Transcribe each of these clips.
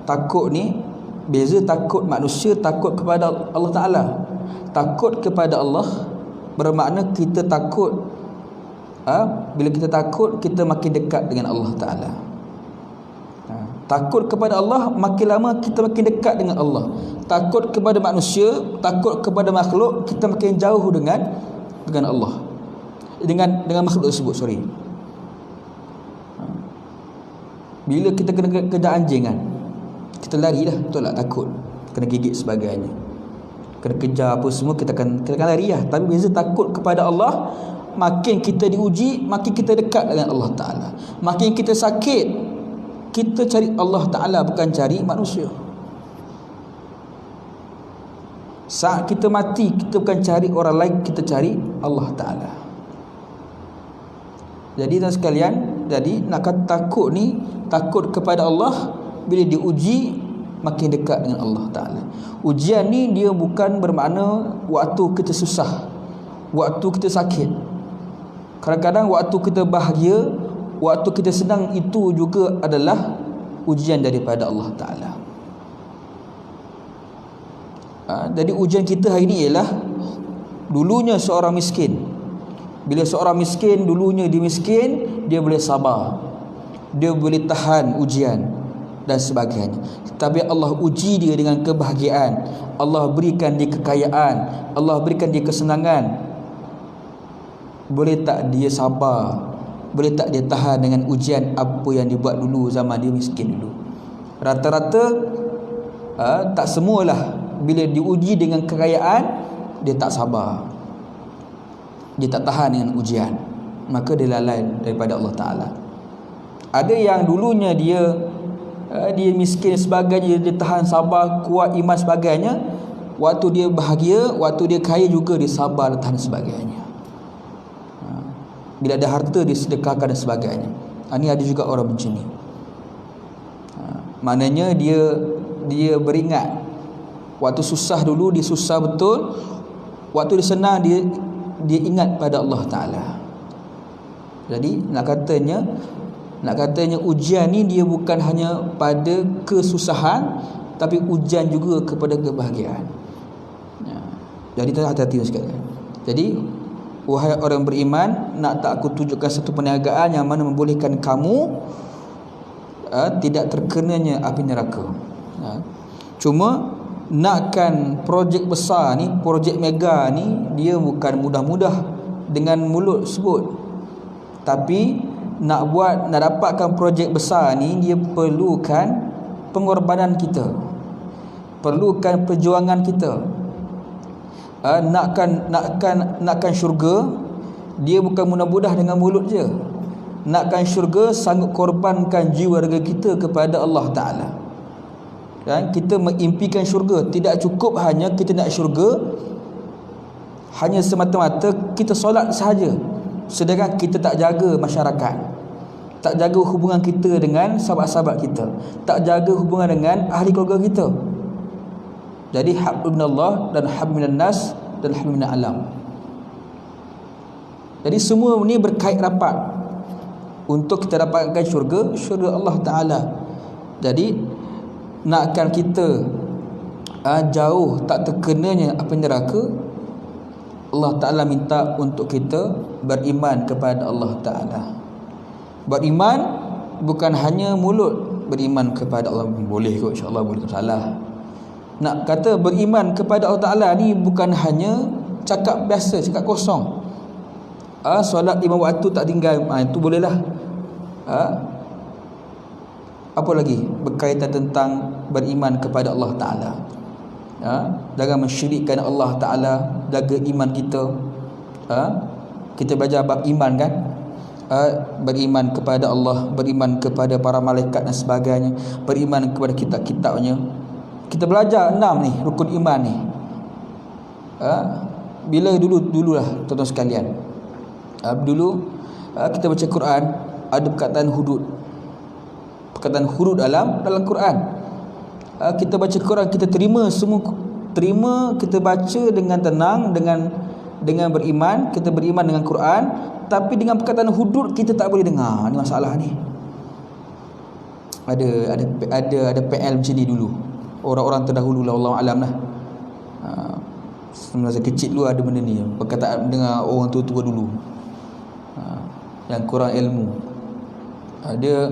takut ni beza takut manusia, takut kepada Allah Ta'ala. Takut kepada Allah bermakna kita takut, bila kita takut, kita makin dekat dengan Allah Ta'ala. Takut kepada Allah, makin lama kita makin dekat dengan Allah. Takut kepada manusia, takut kepada makhluk, kita makin jauh dengan Allah, dengan makhluk tersebut. Bila kita kena kejar anjing kan, kita lari dah, betul tak? Takut kena gigit sebagainya, kena kejar apa semua, kita akan lari lah. Tapi beza takut kepada Allah, makin kita diuji, makin kita dekat dengan Allah Ta'ala. Makin kita sakit, kita cari Allah Ta'ala, bukan cari manusia. Saat kita mati, kita bukan cari orang lain, kita cari Allah Ta'ala. Jadi tuan sekalian, jadi nak kata takut ni, takut kepada Allah, bila diuji makin dekat dengan Allah Ta'ala. Ujian ni dia bukan bermakna waktu kita susah, waktu kita sakit. Kadang-kadang waktu kita bahagia, waktu kita senang, itu juga adalah ujian daripada Allah Ta'ala. Jadi ujian kita hari ni ialah, dulunya seorang miskin, bila seorang miskin dulunya dia miskin, dia boleh sabar, dia boleh tahan ujian dan sebagainya. Tapi Allah uji dia dengan kebahagiaan, Allah berikan dia kekayaan, Allah berikan dia kesenangan. Boleh tak dia sabar? Boleh tak dia tahan dengan ujian apa yang dia buat dulu zaman dia miskin dulu? Rata-rata tak semualah. Bila diuji dengan kekayaan, dia tak sabar, dia tak tahan dengan ujian, maka dia lalai daripada Allah Ta'ala. Ada yang dulunya dia miskin sebagainya, dia tahan, sabar, kuat, iman sebagainya. Waktu dia bahagia, waktu dia kaya juga, dia sabar, tahan sebagainya. Bila ada harta, dia sedekahkan dan sebagainya. Ini ada juga orang macam ni. Maknanya dia beringat, waktu susah dulu dia susah betul, waktu dia senang dia ingat pada Allah Ta'ala. Jadi nak katanya ujian ni dia bukan hanya pada kesusahan, tapi ujian juga kepada kebahagiaan. Jadi hati-hati sekalian. Jadi wahai orang beriman, nak tak aku tunjukkan satu perniagaan yang mana membolehkan kamu tidak terkenanya api neraka. Cuma nakkan projek besar ni, projek mega ni, dia bukan mudah-mudah dengan mulut sebut. Tapi nak dapatkan projek besar ni, dia perlukan pengorbanan kita, perlukan perjuangan kita. Nakkan syurga, dia bukan mudah-mudah dengan mulut je. Nakkan syurga, sanggup korbankan jiwa raga kita kepada Allah Ta'ala. Dan kita mengimpikan syurga. Tidak cukup hanya kita nak syurga, hanya semata-mata kita solat sahaja, sedangkan kita tak jaga masyarakat, tak jaga hubungan kita dengan sahabat-sahabat kita, tak jaga hubungan dengan ahli keluarga kita. Jadi hablum minallah dan hablum minan nas dan hablum minal alam. Jadi semua ni berkait rapat untuk kita dapatkan syurga Allah Ta'ala. Jadi nakkan kita jauh tak terkenanya api neraka, Allah Ta'ala minta untuk kita beriman kepada Allah Ta'ala. Beriman bukan hanya mulut, beriman kepada Allah. Boleh kot, insyaAllah boleh, tak salah. Nak kata beriman kepada Allah Ta'ala ni bukan hanya cakap biasa, cakap kosong. Solat 5 waktu tak tinggal, itu boleh lah. Apa lagi berkaitan tentang beriman kepada Allah Ta'ala? Jangan mensyirikkan Allah Ta'ala, jaga iman kita. Kita belajar bab iman kan, beriman kepada Allah, beriman kepada para malaikat dan sebagainya, beriman kepada kitab-kitabnya. Kita belajar 6 ni rukun iman ni. Bila dululah tuan-tuan sekalian, dulu kita baca Quran, ada perkataan hudud dalam Quran. Kita baca Quran, kita terima, kita baca dengan tenang, dengan beriman, kita beriman dengan Quran. Tapi dengan perkataan hudud kita tak boleh dengar. Ni masalah ni. ada PL macam ni dulu. Orang-orang terdahulu lah, Allah alam lah. Semasa kecil dulu ada benda ni, perkataan dengar orang tua-tua dulu, yang kurang ilmu. Dia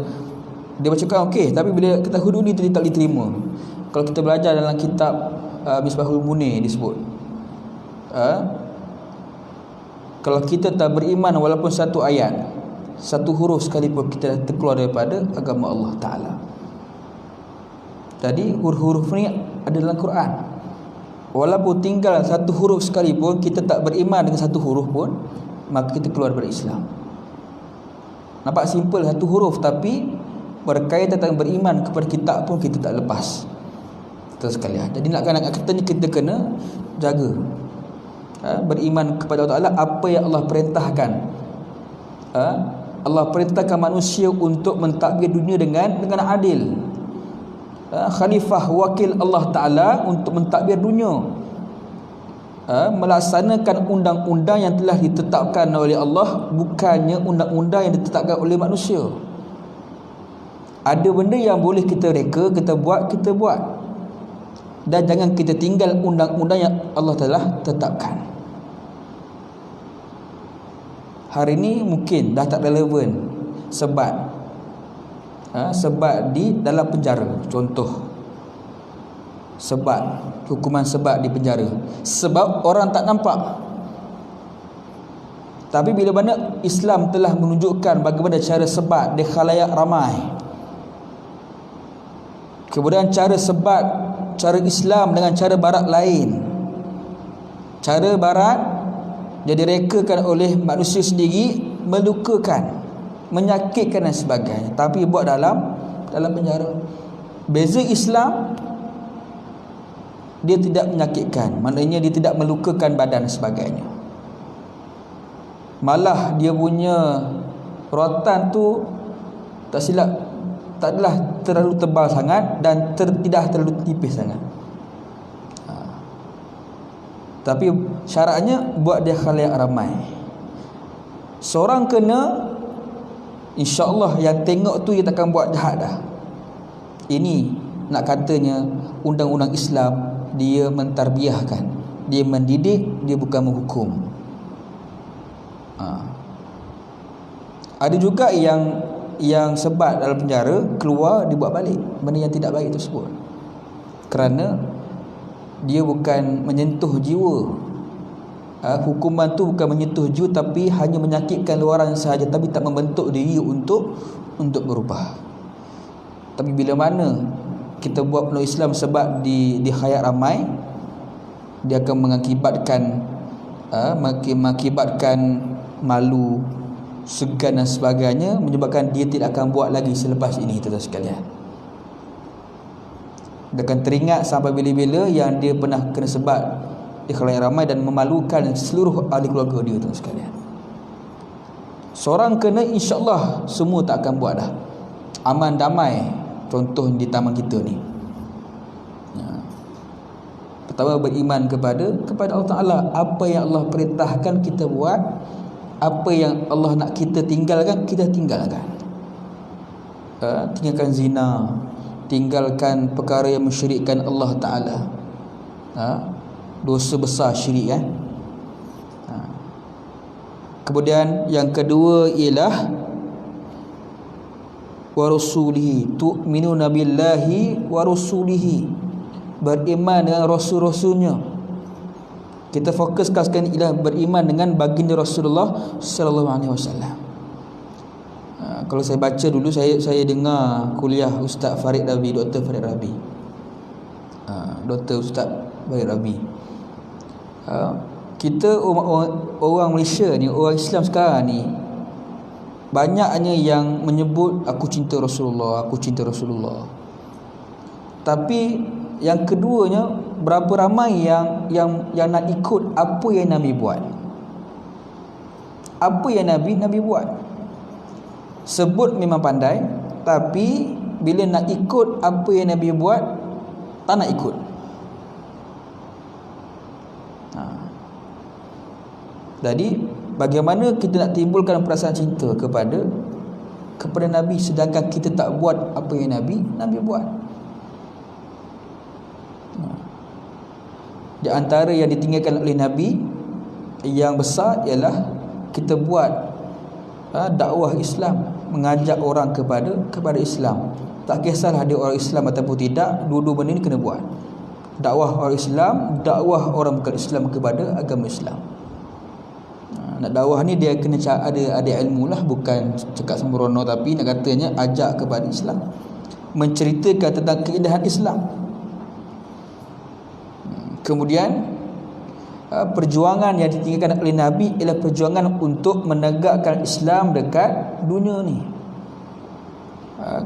bercakap okey, tapi bila kita hudud ni tak diterima. Kalau kita belajar dalam kitab Misbahul Munir disebut, kalau kita tak beriman walaupun satu ayat, satu huruf sekalipun, kita dah terkeluar daripada agama Allah Ta'ala. Jadi huruf-huruf ni ada dalam Quran. Walaupun tinggal satu huruf sekalipun, kita tak beriman dengan satu huruf pun, maka kita keluar daripada Islam. Nampak simple satu huruf, tapi berkaitan dengan beriman kepada kitab pun kita tak lepas. Terus sekalian. Jadi nak katanya kita kena jaga, beriman kepada Allah Ta'ala, apa yang Allah perintahkan. Allah perintahkan manusia untuk mentadbir dunia dengan adil. Khalifah wakil Allah Ta'ala untuk mentadbir dunia, melaksanakan undang-undang yang telah ditetapkan oleh Allah, bukannya undang-undang yang ditetapkan oleh manusia. Ada benda yang boleh kita reka, kita buat. Dan jangan kita tinggal undang-undang yang Allah telah tetapkan. Hari ini mungkin dah tak relevan sebat di dalam penjara. Contoh, hukuman sebat di penjara, sebab orang tak nampak. Tapi bila mana Islam telah menunjukkan bagaimana cara sebat di khalayak ramai, kemudian cara Islam dengan cara barat lain. Cara barat dia direkakan oleh manusia sendiri, melukakan, menyakitkan dan sebagainya, tapi buat dalam penjara. Beza Islam, dia tidak menyakitkan, maknanya dia tidak melukakan badan dan sebagainya. Malah dia punya rotan tu tak silap tak adalah terlalu tebal sangat dan tidak terlalu tipis sangat. Tapi syaratnya buat dia khalayak ramai. Seorang kena, insya-Allah yang tengok tu dia takkan buat jahat dah. Ini nak katanya undang-undang Islam, dia mentarbiahkan, dia mendidik, dia bukan menghukum. Ada juga yang sebat dalam penjara, keluar dia buat balik benda yang tidak baik tersebut, kerana dia bukan menyentuh jiwa. Hukuman tu bukan menyentuh jiwa, tapi hanya menyakitkan luaran sahaja, tapi tak membentuk diri untuk berubah. Tapi bila mana kita buat penuh Islam sebab di khayat ramai, dia akan mengakibatkan malu, segan dan sebagainya, menyebabkan dia tidak akan buat lagi selepas ini, tuan-tuan sekalian. Dia akan teringat sampai bila-bila yang dia pernah kena sebat di khalayak ramai dan memalukan seluruh ahli keluarga dia, tuan-tuan sekalian. Seorang kena, insya-Allah semua tak akan buat dah. Aman damai, contoh di taman kita ni. Pertama, beriman kepada Allah Ta'ala. Apa yang Allah perintahkan kita buat, apa yang Allah nak kita tinggalkan, kita tinggalkan. Tinggalkan zina, tinggalkan perkara yang mensyirikkan Allah Ta'ala. Dosa besar syirik. Kemudian yang kedua ialah wa rasulihi, tu'minuna billahi wa rasulihi, beriman dengan rasul-rasulnya. Kita fokuskan sekali ialah beriman dengan baginda Rasulullah sallallahu alaihi wasallam. Kalau saya baca dulu, saya dengar kuliah Ustaz Farid Rabi, Dr. Farid Rabi. Dr. Ustaz Farid Rabi. Kita orang Malaysia ni, orang Islam sekarang ni, banyaknya yang menyebut aku cinta Rasulullah, aku cinta Rasulullah. Tapi yang keduanya, berapa ramai yang nak ikut apa yang Nabi buat. Apa yang Nabi buat. Sebut memang pandai, tapi bila nak ikut apa yang Nabi buat, tak nak ikut. Jadi bagaimana kita nak timbulkan perasaan cinta kepada kepada Nabi, sedangkan kita tak buat apa yang Nabi buat. Di antara yang ditinggalkan oleh Nabi yang besar ialah kita buat dakwah Islam, mengajak orang kepada Islam. Tak kisahlah dia orang Islam ataupun tidak, dua-dua benda ni kena buat. Dakwah orang Islam, dakwah orang bukan Islam kepada agama Islam. Nak dakwah ni dia kena ada ilmu lah, bukan cakap sembrono, tapi nak katanya ajak kepada Islam, menceritakan tentang keindahan Islam. Kemudian perjuangan yang ditinggalkan oleh Nabi ialah perjuangan untuk menegakkan Islam dekat dunia ni.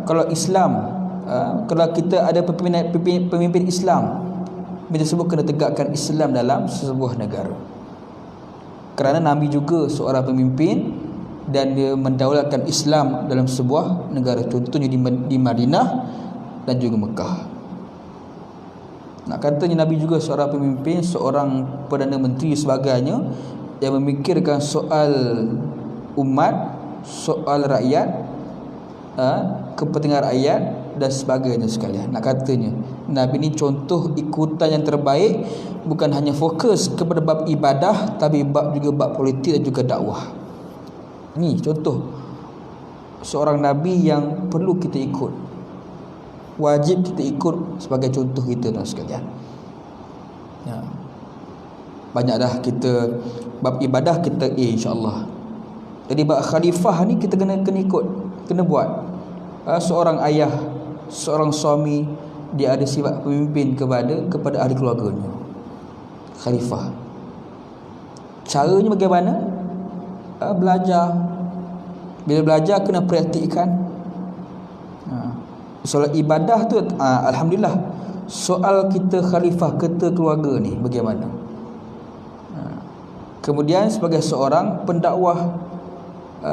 Kalau Islam, kalau kita ada pemimpin Islam, kita semua kena tegakkan Islam dalam sebuah negara. Kerana Nabi juga seorang pemimpin dan dia mendaulatkan Islam dalam sebuah negara, contohnya di Madinah dan juga Mekah. Nak katanya Nabi juga seorang pemimpin, seorang Perdana Menteri sebagainya, yang memikirkan soal umat, soal rakyat, kepentingan rakyat dan sebagainya sekalian. Nak katanya Nabi ni contoh ikutan yang terbaik, bukan hanya fokus kepada bab ibadah, tapi juga bab politik dan juga dakwah. Ni contoh seorang Nabi yang perlu kita ikut, wajib kita ikut sebagai contoh kita dan sekalian. Banyak dah kita bab ibadah kita insya-Allah. Jadi bab khalifah ni kita kena ikut, kena buat. Seorang ayah, seorang suami, dia ada sifat pemimpin kepada ahli keluarganya. Khalifah. Caranya bagaimana? Belajar. Bila belajar kena praktikkan. Soal ibadah tu alhamdulillah. Soal kita khalifah, kita keluarga ni bagaimana? Kemudian sebagai seorang pendakwah,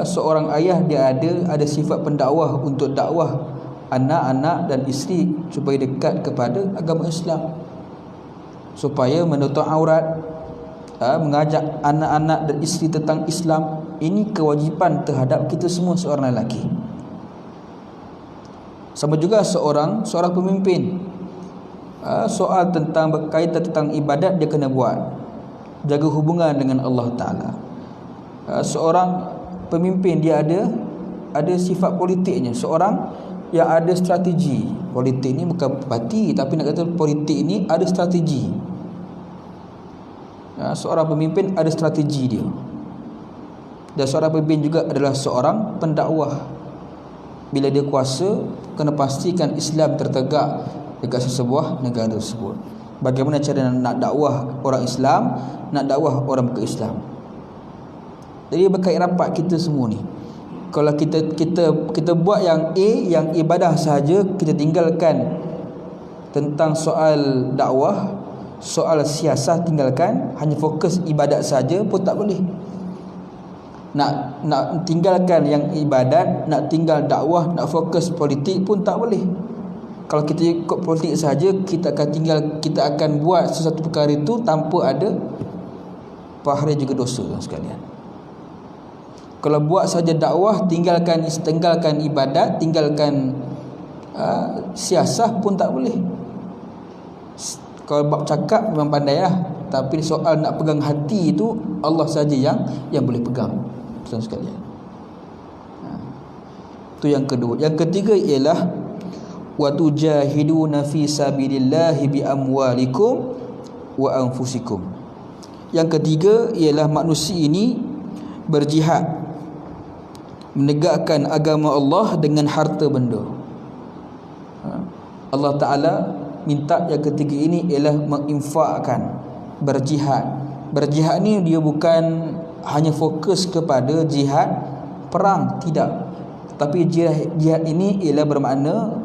seorang ayah dia ada sifat pendakwah untuk dakwah anak-anak dan isteri supaya dekat kepada agama Islam, supaya menutup aurat, mengajak anak-anak dan isteri tentang Islam. Ini kewajipan terhadap kita semua seorang lelaki. Sama juga seorang pemimpin, soal tentang berkaitan tentang ibadat dia kena buat, jaga hubungan dengan Allah Ta'ala. Seorang pemimpin dia ada sifat politiknya, seorang yang ada strategi. Politik ni bukan parti, tapi nak kata politik ni ada strategi. Seorang pemimpin ada strategi dia. Dan seorang pemimpin juga adalah seorang pendakwah. Bila dia kuasa, kena pastikan Islam tertegak dekat sesebuah negara tersebut. Bagaimana cara nak dakwah orang Islam, nak dakwah orang bukan Islam. Jadi berkait rapat kita semua ni. Kalau kita buat yang A, yang ibadah sahaja, kita tinggalkan tentang soal dakwah, soal siasat tinggalkan, hanya fokus ibadat saja pun tak boleh. Nak tinggalkan yang ibadat, nak tinggal dakwah, nak fokus politik pun tak boleh. Kalau kita ikut politik saja, kita akan buat sesuatu perkara itu tanpa ada pahala juga dosa sekalian. Kalau buat saja dakwah, tinggalkan ibadat, tinggalkan siasah pun tak boleh. Kalau bab cakap memang pandai lah, tapi soal nak pegang hati itu Allah saja yang boleh pegang, tuan sekalian. Itu yang kedua. Yang ketiga ialah wa tujahiduna fi sabilillahi bi amwalikum wa anfusikum. Yang ketiga ialah manusia ini berjihad menegakkan agama Allah dengan harta benda. Allah Ta'ala minta yang ketiga ini ialah menginfakkan, berjihad. Berjihad ni dia bukan hanya fokus kepada jihad perang, tidak. Tapi jihad ini ialah bermakna,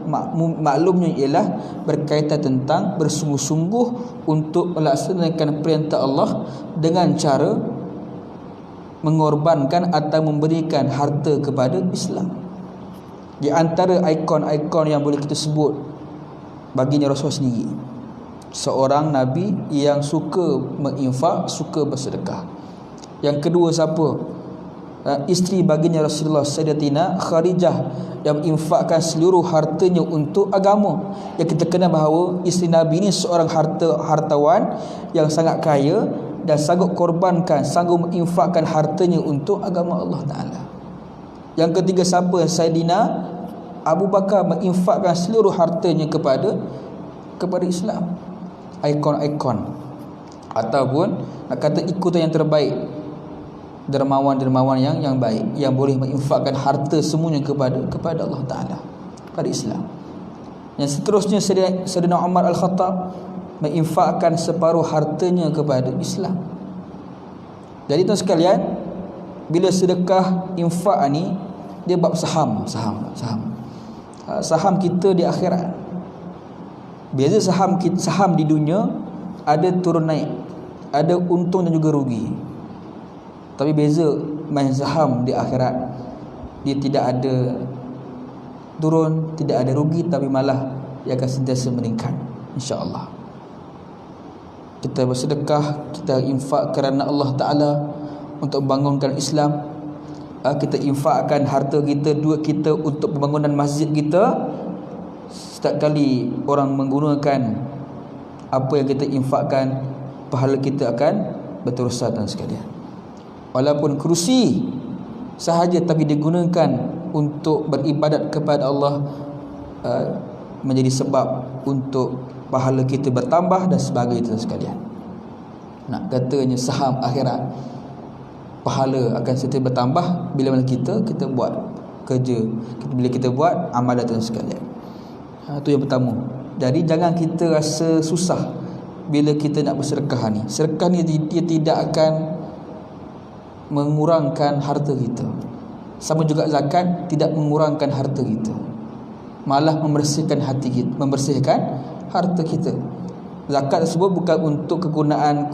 maklumnya ialah berkaitan tentang bersungguh-sungguh untuk melaksanakan perintah Allah dengan cara mengorbankan atau memberikan harta kepada Islam. Di antara ikon-ikon yang boleh kita sebut baginda Rasul sendiri, seorang Nabi yang suka menginfak, suka bersedekah. Yang kedua siapa? isteri baginda Rasulullah Sayyidatina Khadijah yang menginfakkan seluruh hartanya untuk agama. Yang kita kenal bahawa isteri Nabi ini seorang hartawan yang sangat kaya dan sanggup korbankan, sanggup menginfakkan hartanya untuk agama Allah Ta'ala. Yang ketiga siapa? Sayyidina Abu Bakar menginfakkan seluruh hartanya kepada Islam. Ikon-ikon ataupun nak kata ikutan yang terbaik, dermawan-dermawan yang baik, yang boleh menginfakkan harta semuanya kepada Allah Ta'ala, kepada Islam. Yang seterusnya Sayyidina Umar Al-Khattab menginfakkan separuh hartanya kepada Islam. Jadi tuan sekalian, bila sedekah infak ni dia bab saham kita di akhirat. Biasa saham di dunia ada turun naik, ada untung dan juga rugi. Tapi beza main saham di akhirat, dia tidak ada turun, tidak ada rugi, tapi malah dia akan sentiasa meningkat, insya-Allah. Kita bersedekah, kita infak kerana Allah Ta'ala untuk membangunkan Islam. Kita infakkan harta kita, duit kita untuk pembangunan masjid kita. Setiap kali orang menggunakan apa yang kita infakkan, pahala kita akan berterusan dan sekalian. Walaupun kerusi sahaja tapi digunakan untuk beribadat kepada Allah, menjadi sebab untuk pahala kita bertambah dan sebagainya sekalian. Nak katanya saham akhirat, pahala akan sentiasa bertambah bila mana kita buat kerja, bila kita buat amalan dan sekalian. Itu yang pertama. Jadi jangan kita rasa susah bila kita nak bersedekah ni. Sedekah ni dia tidak akan mengurangkan harta kita. Sama juga zakat tidak mengurangkan harta kita, malah membersihkan hati kita, membersihkan harta kita. Zakat tersebut bukan untuk kegunaan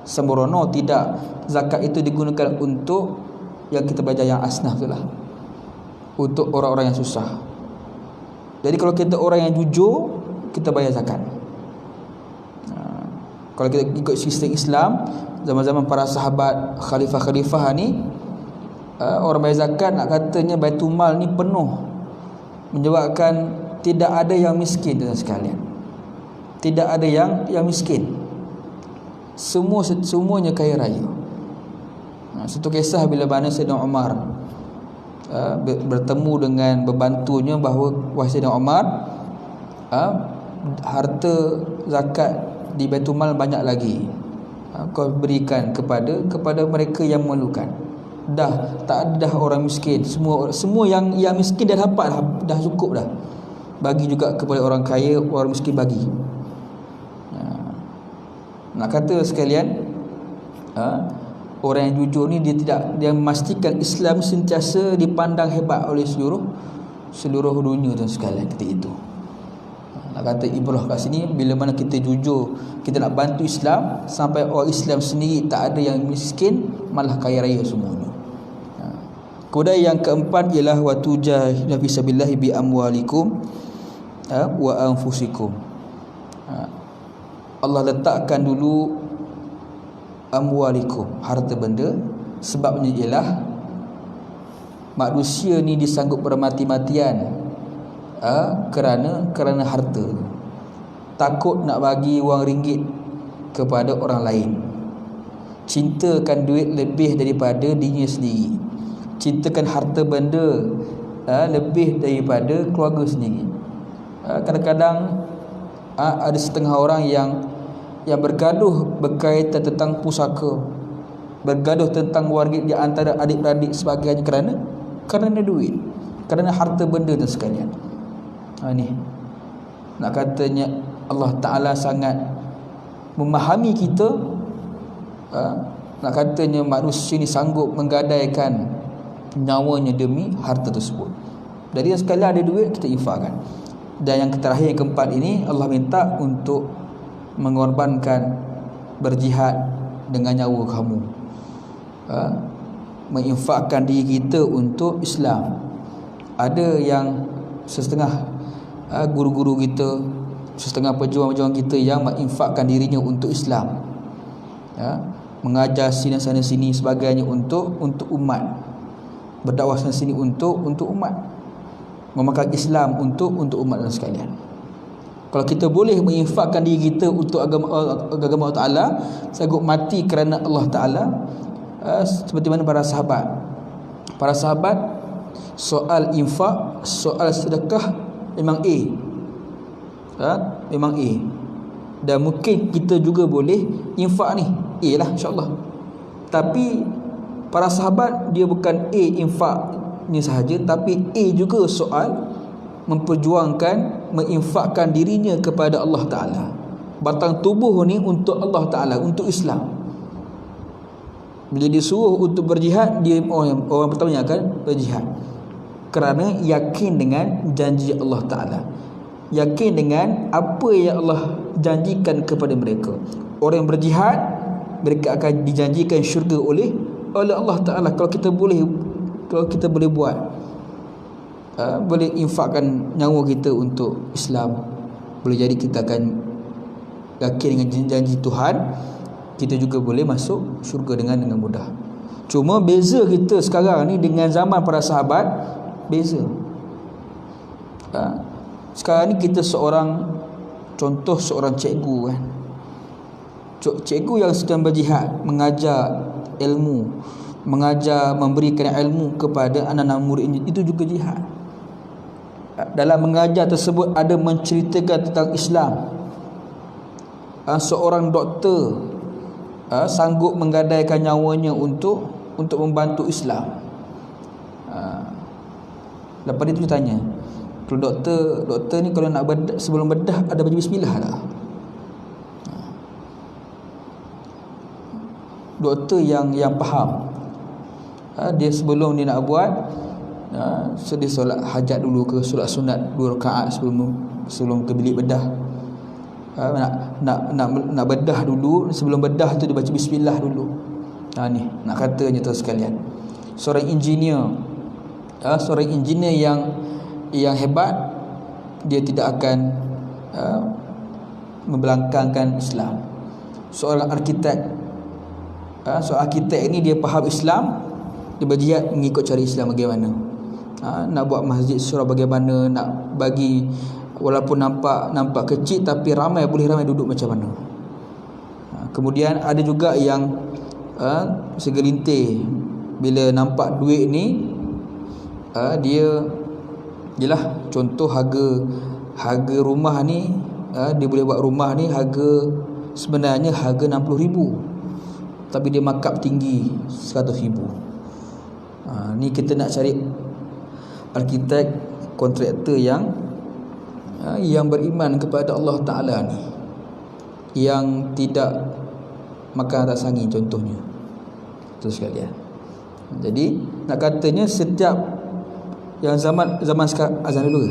sembrono, tidak. Zakat itu digunakan untuk yang kita belajar yang asnaf itulah, untuk orang-orang yang susah. Jadi kalau kita orang yang jujur, kita bayar zakat. Kalau kita ikut sistem Islam zaman-zaman para sahabat, khalifah-khalifah ni, orang bayar zakat, nak katanya Baitul Mal ni penuh, menyebabkan tidak ada yang miskin dan sekalian. Tidak ada yang miskin. Semuanya kaya raya. Satu kisah bila mana Sayyidina Umar bertemu dengan pembantunya bahawa, wahai Sayyidina Umar, harta zakat di Baitul Mal banyak lagi, kau berikan kepada mereka yang memerlukan. Tak ada orang miskin. Semua yang miskin dah dapat dah cukup dah. Bagi juga kepada orang kaya, orang miskin bagi. Nak kata sekalian, orang yang jujur ni dia memastikan Islam sentiasa dipandang hebat oleh seluruh dunia dan sekalian ketika itu. Nak kata ibrah kat sini, bila mana kita jujur, kita nak bantu Islam, sampai orang Islam sendiri tak ada yang miskin, malah kaya raya semuanya. Kemudian yang keempat ialah wa tujahiduna fi sabilillah bi amwalikum wa anfusikum. Allah letakkan dulu amwalikum, harta benda. Sebabnya ialah manusia ni disanggup bermati-matian kerana harta. Takut nak bagi wang ringgit kepada orang lain. Cintakan duit lebih daripada dirinya sendiri. Cintakan harta benda lebih daripada keluarga sendiri. Kadang-kadang ada setengah orang yang bergaduh berkaitan tentang pusaka, bergaduh tentang wang ringgit di antara adik-beradik sebagainya kerana duit, kerana harta benda dan sekalian. Ni nak katanya Allah Ta'ala sangat memahami kita. Nak katanya manusia ni sanggup menggadaikan nyawanya demi harta tersebut. Jadi sekali ada duit, kita infakkan. Dan yang terakhir, yang keempat ini, Allah minta untuk mengorbankan, berjihad dengan nyawa kamu, menginfakkan diri kita untuk Islam. Ada yang setengah guru-guru kita, setengah pejuang-pejuang kita yang menginfakkan dirinya untuk Islam, mengajar sini sana sini sebagainya untuk umat, berdakwah sana sini untuk umat, memakai Islam untuk umat dan sekalian. Kalau kita boleh menginfakkan diri kita untuk agama Allah Ta'ala, sanggup mati kerana Allah Ta'ala, seperti mana para sahabat soal infak, soal sedekah memang memang dan mungkin kita juga boleh infak ni lah insyaAllah. Tapi para sahabat dia bukan infak ni sahaja, tapi juga soal memperjuangkan, menginfakkan dirinya kepada Allah Ta'ala, batang tubuh ni untuk Allah Ta'ala, untuk Islam. Bila disuruh untuk berjihad, dia orang pertama yang akan berjihad kerana yakin dengan janji Allah Ta'ala, yakin dengan apa yang Allah janjikan kepada mereka. Orang yang berjihad, mereka akan dijanjikan syurga oleh Allah Ta'ala. Kalau kita boleh buat, boleh infakkan nyawa kita untuk Islam, boleh jadi kita akan yakin dengan janji Tuhan, kita juga boleh masuk syurga dengan mudah. Cuma beza kita sekarang ni dengan zaman para sahabat, beza. Sekarang ni kita seorang cikgu kan, cikgu yang sedang berjihad, mengajar ilmu, memberikan ilmu kepada anak-anak murid, itu juga jihad. Dalam mengajar tersebut ada menceritakan tentang Islam. Seorang doktor sanggup menggadaikan nyawanya untuk membantu Islam. Lepas itu dia tanya, kalau doktor ni kalau nak bedah, sebelum bedah ada baca bismillah tak? Doktor yang faham, dia sebelum dia nak buat, so dia solat hajat dulu ke solat sunat 2 rakaat sebelum ke bilik bedah. Nak bedah dulu, sebelum bedah tu dia baca bismillah dulu. Ni nak katanya tu sekalian, seorang engineer yang hebat, dia tidak akan membelangkangkan Islam. Seorang arkitek ini dia faham Islam, dia berjihad mengikut cara Islam bagaimana. Nak buat masjid surau bagaimana, nak bagi walaupun nampak kecil tapi boleh ramai duduk macam mana. Kemudian ada juga yang segelintir bila nampak duit ni, dia jelah contoh harga rumah ni, dia boleh buat rumah ni sebenarnya harga 60,000, tapi dia markup tinggi 100,000. Ni kita nak cari arkitek, kontraktor yang beriman kepada Allah Ta'ala ni, yang tidak makan atas angin contohnya. Itu sekalian. Jadi nak katanya setiap yang zaman sekarang, azan dulu.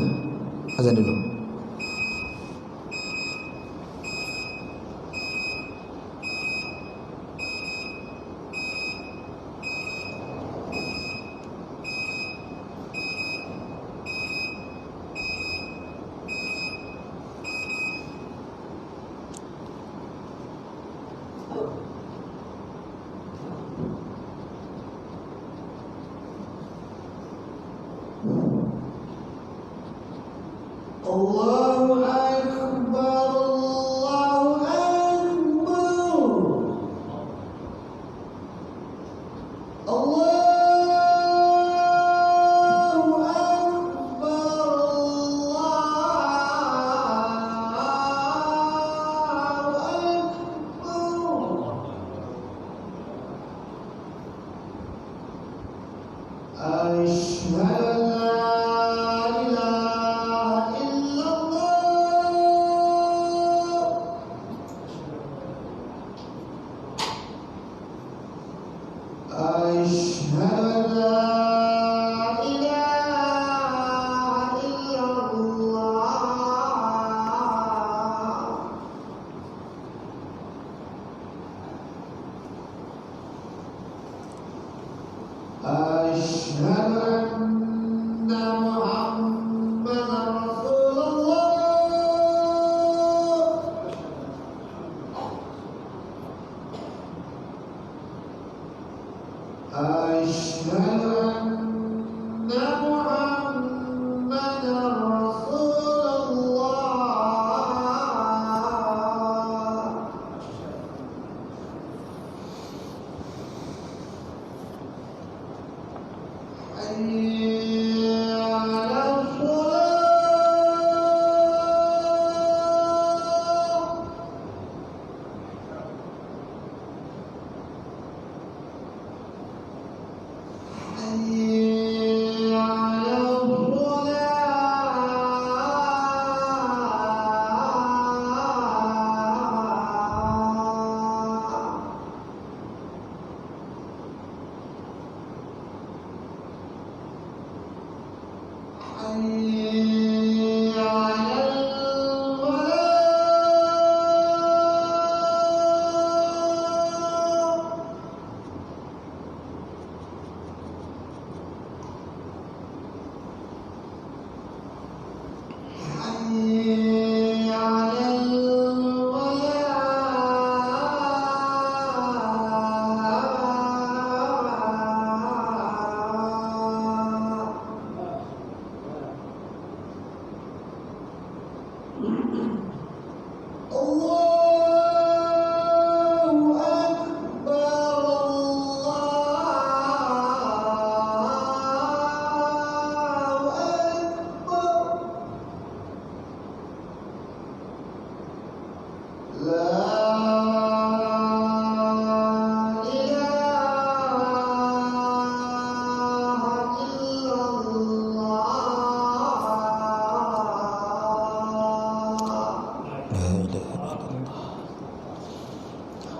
La ilaha illallah.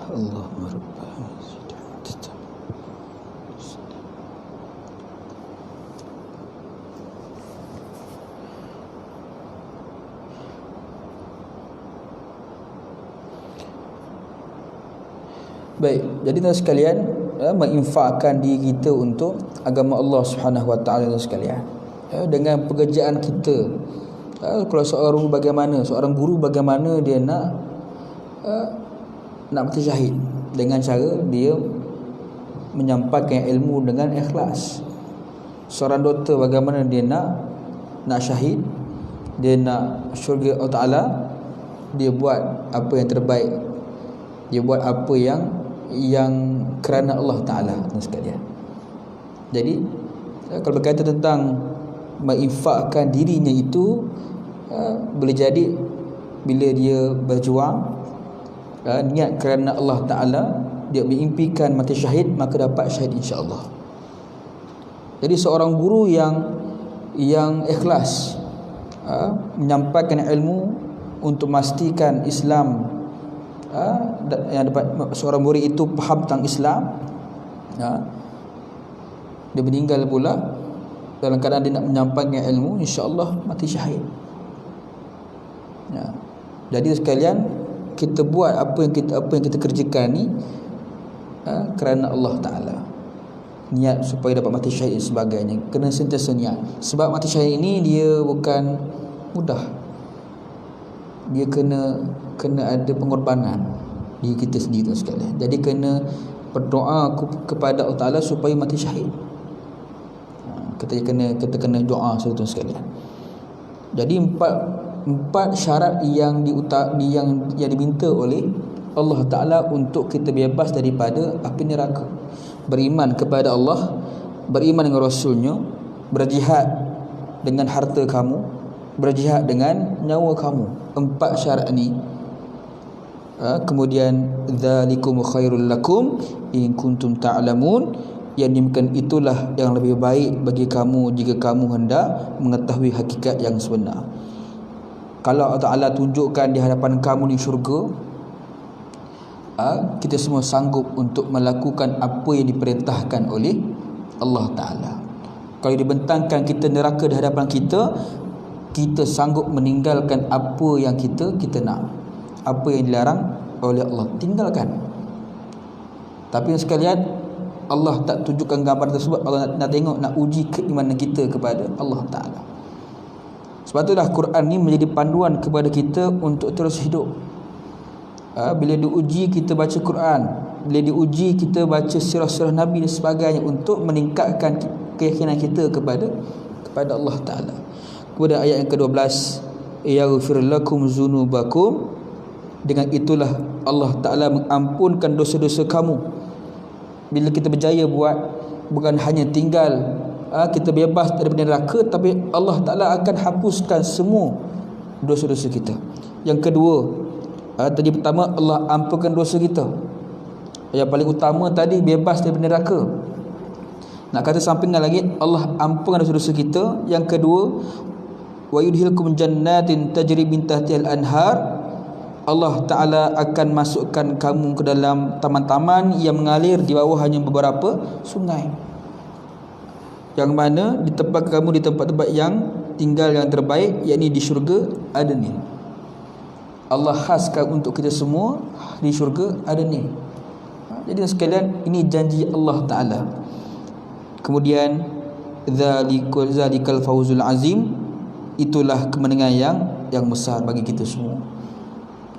Allahumma rabbana. Baik, jadi tuan sekalian, menginfakkan diri kita untuk agama Allah Subhanahu Wa Taala tuan sekalian. Dengan pekerjaan kita. Kalau seorang guru bagaimana dia nak mati syahid, dengan cara dia menyampaikan ilmu dengan ikhlas. Seorang doktor bagaimana dia nak syahid, dia nak syurga Allah Taala, dia buat apa yang terbaik, dia buat apa yang kerana Allah Ta'ala sekalian. Jadi kalau berkaitan tentang menginfakkan dirinya itu, boleh jadi bila dia berjuang niat kerana Allah Ta'ala, dia mengimpikan mati syahid, maka dapat syahid insya-Allah. Jadi seorang guru yang ikhlas menyampaikan ilmu untuk memastikan Islam, yang dapat seorang murid itu faham tentang Islam, dia meninggal pula dalam keadaan dia nak menyampaikan ilmu, insya-Allah mati syahid. Jadi sekalian, kita buat apa yang kita kerjakan ni kerana Allah Ta'ala, niat supaya dapat mati syahid dan sebagainya. Kena sentiasa niat, sebab mati syahid ini dia bukan mudah. Dia kena ada pengorbanan diri kita sendiri sekalian. Jadi kena berdoa kepada Allah Ta'ala supaya mati syahid. Kita kena doa sebetul sekalian. Jadi empat syarat yang diminta oleh Allah Ta'ala untuk kita bebas daripada api neraka. Beriman kepada Allah, beriman dengan Rasulnya, berjihad dengan harta kamu, berjihad dengan nyawa kamu. 4 syarat ni. Kemudian dzalikum khairul lakum in kuntum ta'lamun, yang demikian itulah yang lebih baik bagi kamu jika kamu hendak mengetahui hakikat yang sebenar. Kalau Allah Ta'ala tunjukkan di hadapan kamu di syurga, kita semua sanggup untuk melakukan apa yang diperintahkan oleh Allah Ta'ala. Kalau dibentangkan kita neraka di hadapan kita sanggup meninggalkan apa yang kita nak, apa yang dilarang oleh Allah, tinggalkan. Tapi sekalian, Allah tak tunjukkan gambar tersebut. Allah nak tengok, nak uji keimanan kita kepada Allah Ta'ala. Sebab itulah Quran ni menjadi panduan kepada kita untuk terus hidup. Bila diuji kita baca Quran, bila diuji kita baca sirah-sirah Nabi dan sebagainya, untuk meningkatkan keyakinan kita kepada Allah Ta'ala. Kemudian ayat yang ke-12, yaghfir lakum dzunubakum, dengan itulah Allah Ta'ala mengampunkan dosa-dosa kamu. Bila kita berjaya buat, bukan hanya tinggal kita bebas daripada neraka, tapi Allah Ta'ala akan hapuskan semua dosa-dosa kita. Yang kedua, tadi pertama Allah ampunkan dosa kita. Yang paling utama tadi bebas daripada neraka. Nak kata sampingan lagi, Allah ampunkan dosa-dosa kita. Yang kedua, wa yudhilkum jannatin tajri min tahtihal anhar, Allah Ta'ala akan masukkan kamu ke dalam taman-taman yang mengalir di bawah hanya beberapa sungai, yang mana di tempat kamu di tempat-tempat yang tinggal yang terbaik, yakni di syurga Adnin. Allah khaskan untuk kita semua di syurga Adnin. Jadi sekalian, ini janji Allah Ta'ala. Kemudian zalikal fawzul azim, itulah kemenangan yang besar bagi kita semua.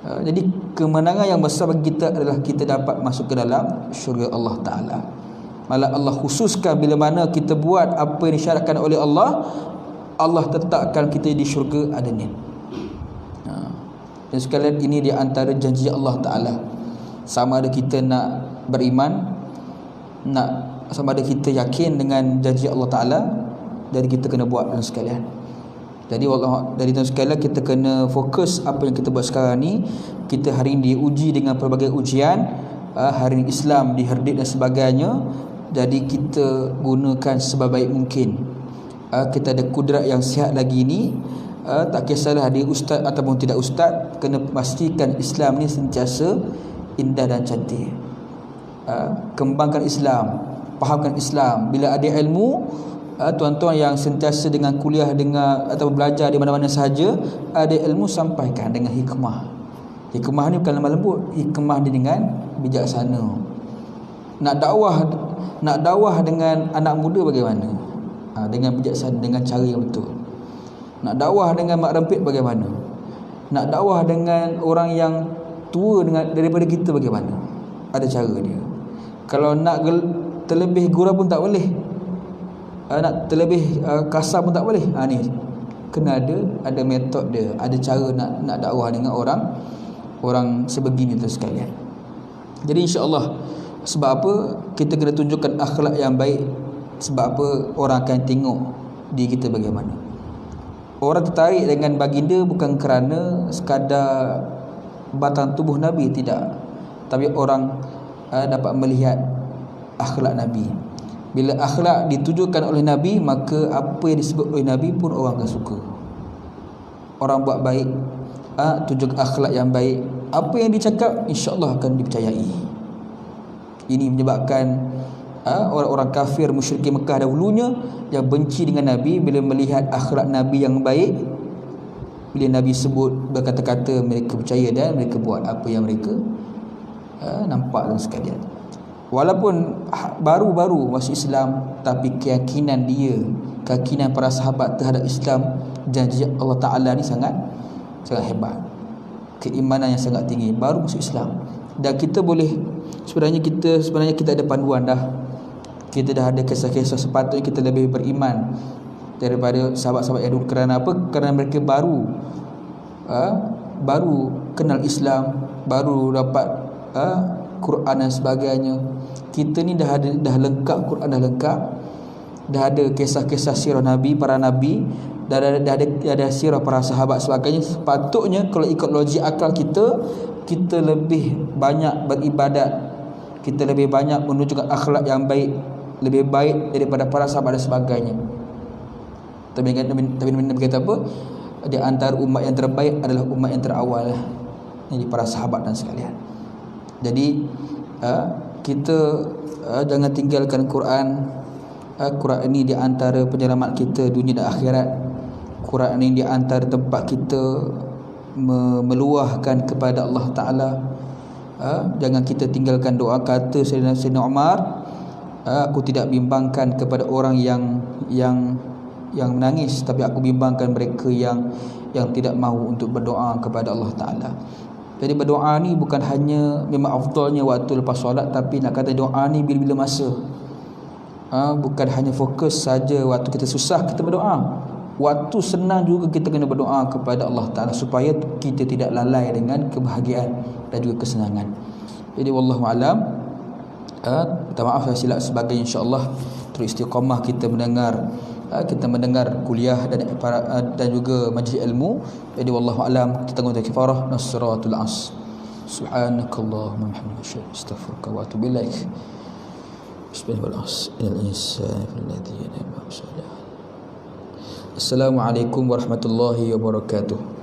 Jadi kemenangan yang besar bagi kita adalah kita dapat masuk ke dalam syurga Allah Ta'ala. Malah Allah khususkan bila mana kita buat apa yang disyaratkan oleh Allah, Allah tetapkan kita di syurga Adnin. Dan sekalian, ini di antara janji Allah Ta'ala. Sama ada kita nak beriman, sama ada kita yakin dengan janji Allah Ta'ala, jadi kita kena buat dan sekalian. Jadi dari tuan sekalian, kita kena fokus apa yang kita buat sekarang ni. Kita hari ini diuji dengan pelbagai ujian, hari ini Islam diherdik dan sebagainya. Jadi kita gunakan sebaik mungkin. Kita ada kudrat yang sihat lagi ni, tak kisahlah dia ustaz ataupun tidak ustaz, kena pastikan Islam ni sentiasa indah dan cantik. Kembangkan Islam, fahamkan Islam. Bila ada ilmu, tuan-tuan yang sentiasa dengan kuliah dengan atau belajar di mana-mana sahaja, ada ilmu sampaikan dengan hikmah. Hikmah ni bukan lemah lembut, hikmah ni dengan bijaksana. Nak dakwah dengan anak muda bagaimana? Dengan bijaksana, dengan cara yang betul. Nak dakwah dengan mak rempit bagaimana? Nak dakwah dengan orang yang tua daripada kita bagaimana? Ada cara dia. Kalau nak terlebih gurau pun tak boleh, nak terlebih kasar pun tak boleh. Ni kena ada metod dia, ada cara nak dakwah dengan orang sebegini tu sekalian. Jadi insya-Allah, sebab apa kita kena tunjukkan akhlak yang baik? Sebab apa orang akan tengok diri kita bagaimana. Orang tertarik dengan baginda bukan kerana sekadar batang tubuh Nabi, tidak, tapi orang dapat melihat akhlak Nabi. Bila akhlak ditujukan oleh Nabi, maka apa yang disebut oleh Nabi pun orang akan suka. Orang buat baik, tunjuk akhlak yang baik, apa yang dicakap insya-Allah akan dipercayai. Ini menyebabkan orang-orang kafir musyrikin Mekah dahulunya yang benci dengan Nabi, bila melihat akhlak Nabi yang baik, bila Nabi sebut berkata-kata, mereka percaya dan mereka buat apa yang mereka nampak dan sekalian. Walaupun baru-baru masuk Islam, tapi keyakinan para sahabat terhadap Islam, janji Allah Ta'ala ni sangat hebat. Keimanan yang sangat tinggi, baru masuk Islam. Dan kita boleh, sebenarnya kita ada panduan dah. Kita dah ada kisah-kisah, sepatutnya kita lebih beriman daripada sahabat-sahabat yang dulu. Kerana apa? Kerana mereka baru kenal Islam, baru dapat Quran dan sebagainya. Kita ni dah lengkap, Quran dah lengkap, dah ada kisah-kisah sirah Nabi, para Nabi, dah ada sirah para sahabat sebagainya. Sepatutnya kalau ikut logik akal kita lebih banyak beribadat, kita lebih banyak menunjukkan akhlak yang baik, lebih baik daripada para sahabat dan sebagainya. Tapi Nabi kata apa? Di antara umat yang terbaik adalah umat yang terawal, ini para sahabat dan sekalian. Jadi kita jangan tinggalkan Quran. Quran ini di antara penyelamat kita dunia dan akhirat. Quran ini di antara tempat kita meluahkan kepada Allah Ta'ala. Jangan kita tinggalkan doa. Kata Sayyidina Umar, aku tidak bimbangkan kepada orang yang menangis, tapi aku bimbangkan mereka yang tidak mahu untuk berdoa kepada Allah Ta'ala. Jadi berdoa ni bukan hanya memang afdalnya waktu lepas solat, tapi nak kata doa ni bila-bila masa. Bukan hanya fokus saja waktu kita susah kita berdoa, waktu senang juga kita kena berdoa kepada Allah Ta'ala, supaya kita tidak lalai dengan kebahagiaan dan juga kesenangan. Jadi wallahu alam, minta maaf saya silap sebagainya. InsyaAllah terus istiqamah kita mendengar kuliah dan juga majlis ilmu. Jadi wallahu alam, kita tanggung kifarah nasratul as. Subhanakallahumma wa bihamdika astaghfiruka wa atubu ilaik. Assalamualaikum warahmatullahi wabarakatuh.